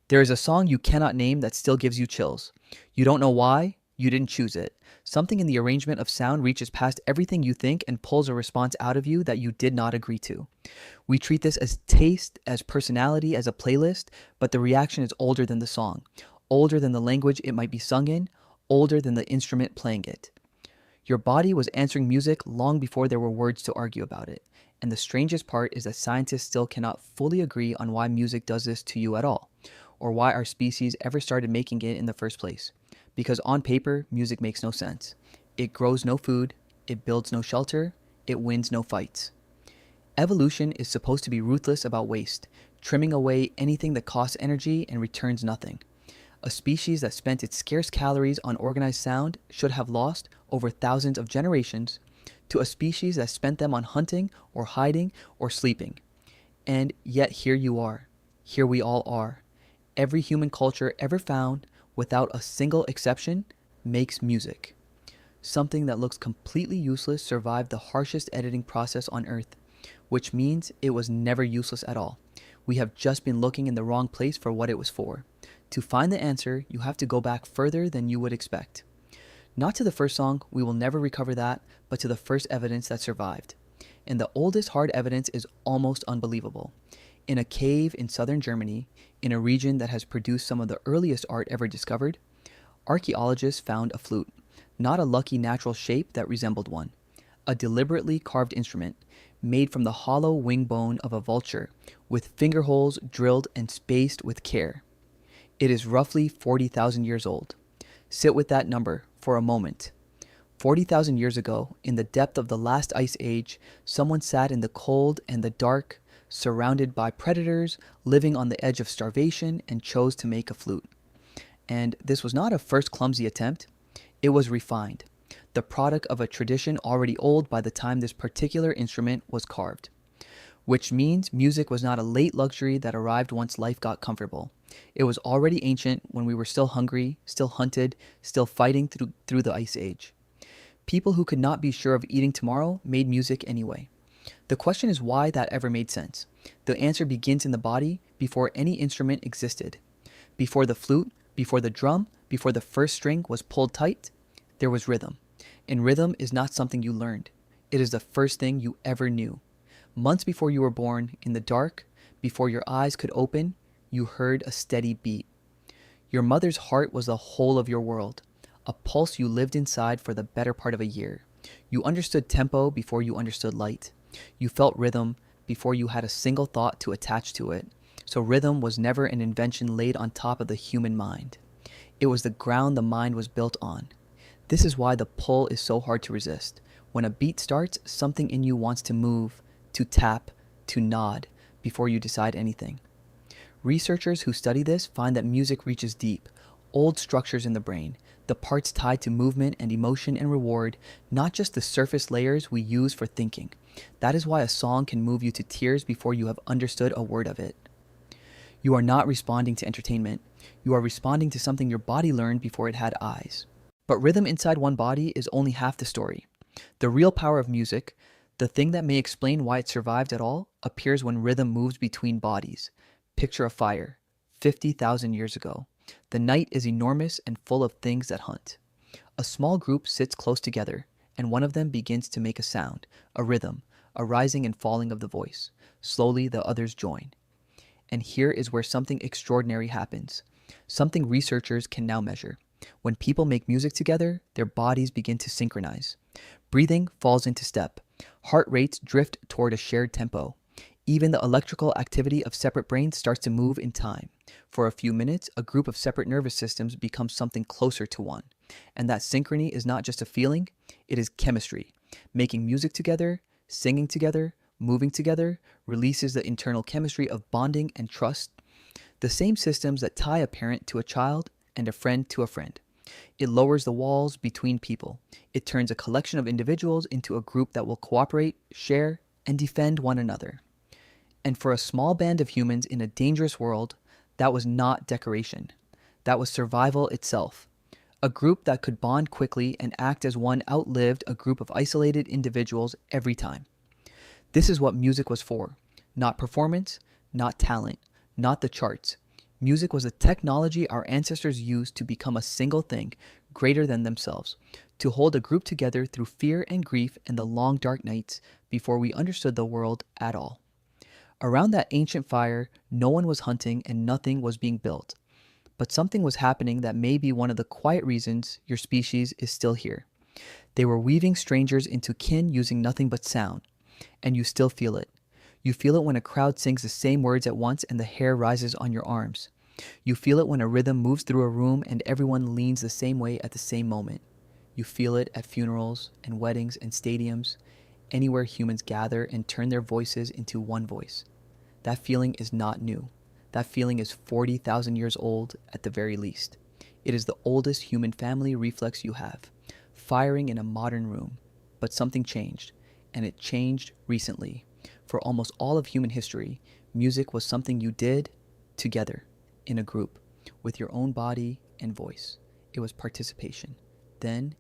There is a song you cannot name that still gives you chills. You don't know why, you didn't choose it. Something in the arrangement of sound reaches past everything you think and pulls a response out of you that you did not agree to. We treat this as taste, as personality, as a playlist, but the reaction is older than the song, older than the language it might be sung in, older than the instrument playing it. Your body was answering music long before there were words to argue about it. And the strangest part is that scientists still cannot fully agree on why music does this to you at all, or why our species ever started making it in the first place. Because on paper, music makes no sense. It grows no food, it builds no shelter, it wins no fights. Evolution is supposed to be ruthless about waste, trimming away anything that costs energy and returns nothing. A species that spent its scarce calories on organized sound should have lost, over thousands of generations, to a species that spent them on hunting or hiding or sleeping. And yet here you are. Here we all are. Every human culture ever found, without a single exception, makes music. Something that looks completely useless survived the harshest editing process on Earth, which means it was never useless at all. We have just been looking in the wrong place for what it was for. To find the answer, you have to go back further than you would expect. Not to the first song, we will never recover that, but to the first evidence that survived. And the oldest hard evidence is almost unbelievable. In a cave in southern Germany, in a region that has produced some of the earliest art ever discovered, archaeologists found a flute, not a lucky natural shape that resembled one, a deliberately carved instrument made from the hollow wing bone of a vulture, with finger holes drilled and spaced with care. It is roughly 40,000 years old. Sit with that number for a moment. 40,000 years ago, in the depth of the last ice age, someone sat in the cold and the dark, surrounded by predators, living on the edge of starvation, and chose to make a flute. And this was not a first clumsy attempt. It was refined, the product of a tradition already old by the time this particular instrument was carved. Which means music was not a late luxury that arrived once life got comfortable. It was already ancient when we were still hungry, still hunted, still fighting through the ice age. People who could not be sure of eating tomorrow made music anyway. The question is why that ever made sense. The answer begins in the body before any instrument existed. Before the flute, before the drum, before the first string was pulled tight, there was rhythm. And rhythm is not something you learned. It is the first thing you ever knew. Months before you were born, in the dark, before your eyes could open, you heard a steady beat. Your mother's heart was the whole of your world, a pulse you lived inside for the better part of a year. You understood tempo before you understood light. You felt rhythm before you had a single thought to attach to it. So rhythm was never an invention laid on top of the human mind. It was the ground the mind was built on. This is why the pull is so hard to resist. When a beat starts, something in you wants to move, to tap, to nod, before you decide anything. Researchers who study this find that music reaches deep, old structures in the brain, the parts tied to movement and emotion and reward, not just the surface layers we use for thinking. That is why a song can move you to tears before you have understood a word of it. You are not responding to entertainment. You are responding to something your body learned before it had eyes. But rhythm inside one body is only half the story. The real power of music, the thing that may explain why it survived at all, appears when rhythm moves between bodies. Picture a fire, 50,000 years ago. The night is enormous and full of things that hunt. A small group sits close together, and one of them begins to make a sound, a rhythm, a rising and falling of the voice. Slowly, the others join. And here is where something extraordinary happens, something researchers can now measure. When people make music together, their bodies begin to synchronize. Breathing falls into step. Heart rates drift toward a shared tempo. Even the electrical activity of separate brains starts to move in time. For a few minutes, a group of separate nervous systems becomes something closer to one. And that synchrony is not just a feeling, it is chemistry. Making music together, singing together, moving together, releases the internal chemistry of bonding and trust. The same systems that tie a parent to a child and a friend to a friend. It lowers the walls between people. It turns a collection of individuals into a group that will cooperate, share, and defend one another. And for a small band of humans in a dangerous world, that was not decoration. That was survival itself. A group that could bond quickly and act as one outlived a group of isolated individuals every time. This is what music was for. Not performance, not talent, not the charts. Music was a technology our ancestors used to become a single thing, greater than themselves, to hold a group together through fear and grief in the long dark nights before we understood the world at all. Around that ancient fire, no one was hunting and nothing was being built. But something was happening that may be one of the quiet reasons your species is still here. They were weaving strangers into kin using nothing but sound, and you still feel it. You feel it when a crowd sings the same words at once and the hair rises on your arms. You feel it when a rhythm moves through a room and everyone leans the same way at the same moment. You feel it at funerals and weddings and stadiums, anywhere humans gather and turn their voices into one voice. That feeling is not new. That feeling is 40,000 years old at the very least. It is the oldest human family reflex you have, firing in a modern room. But something changed, and it changed recently. For almost all of human history, music was something you did together, in a group, with your own body and voice. It was participation. Then,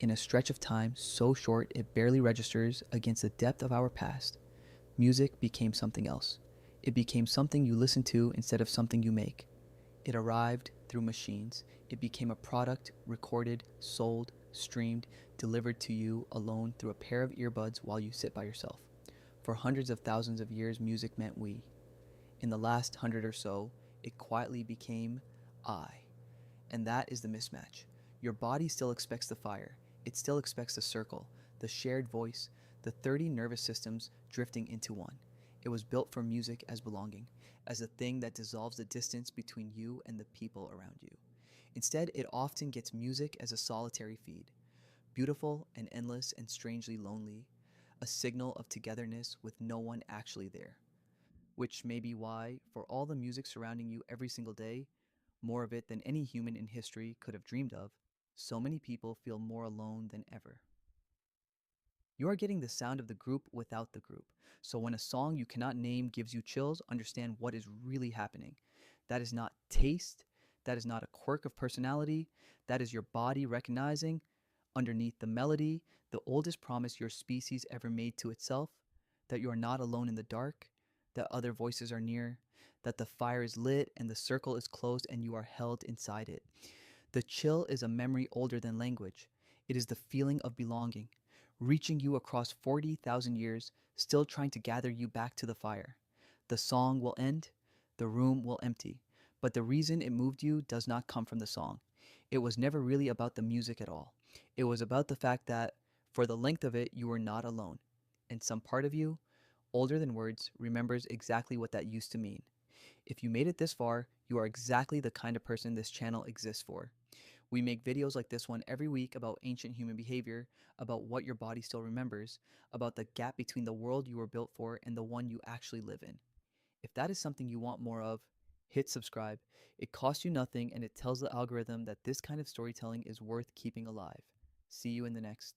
in a stretch of time so short it barely registers against the depth of our past, music became something else. It became something you listen to instead of something you make. It arrived through machines. It became a product recorded, sold, streamed, delivered to you alone through a pair of earbuds while you sit by yourself. For hundreds of thousands of years, music meant we. In the last 100 or so, it quietly became I. And that is the mismatch. Your body still expects the fire. It still expects the circle, the shared voice, the 30 nervous systems drifting into one. It was built for music as belonging, as a thing that dissolves the distance between you and the people around you. Instead, it often gets music as a solitary feed, beautiful and endless and strangely lonely, a signal of togetherness with no one actually there. Which may be why, for all the music surrounding you every single day, more of it than any human in history could have dreamed of, so many people feel more alone than ever. You are getting the sound of the group without the group. So when a song you cannot name gives you chills, understand what is really happening. That is not taste, that is not a quirk of personality, that is your body recognizing, underneath the melody, the oldest promise your species ever made to itself, that you are not alone in the dark, that other voices are near, that the fire is lit and the circle is closed and you are held inside it. The chill is a memory older than language. It is the feeling of belonging, reaching you across 40,000 years, still trying to gather you back to the fire. The song will end, the room will empty, but the reason it moved you does not come from the song. It was never really about the music at all. It was about the fact that, for the length of it, you were not alone. And some part of you, older than words, remembers exactly what that used to mean. If you made it this far, you are exactly the kind of person this channel exists for. We make videos like this one every week about ancient human behavior, about what your body still remembers, about the gap between the world you were built for and the one you actually live in. If that is something you want more of, hit subscribe. It costs you nothing and it tells the algorithm that this kind of storytelling is worth keeping alive. See you in the next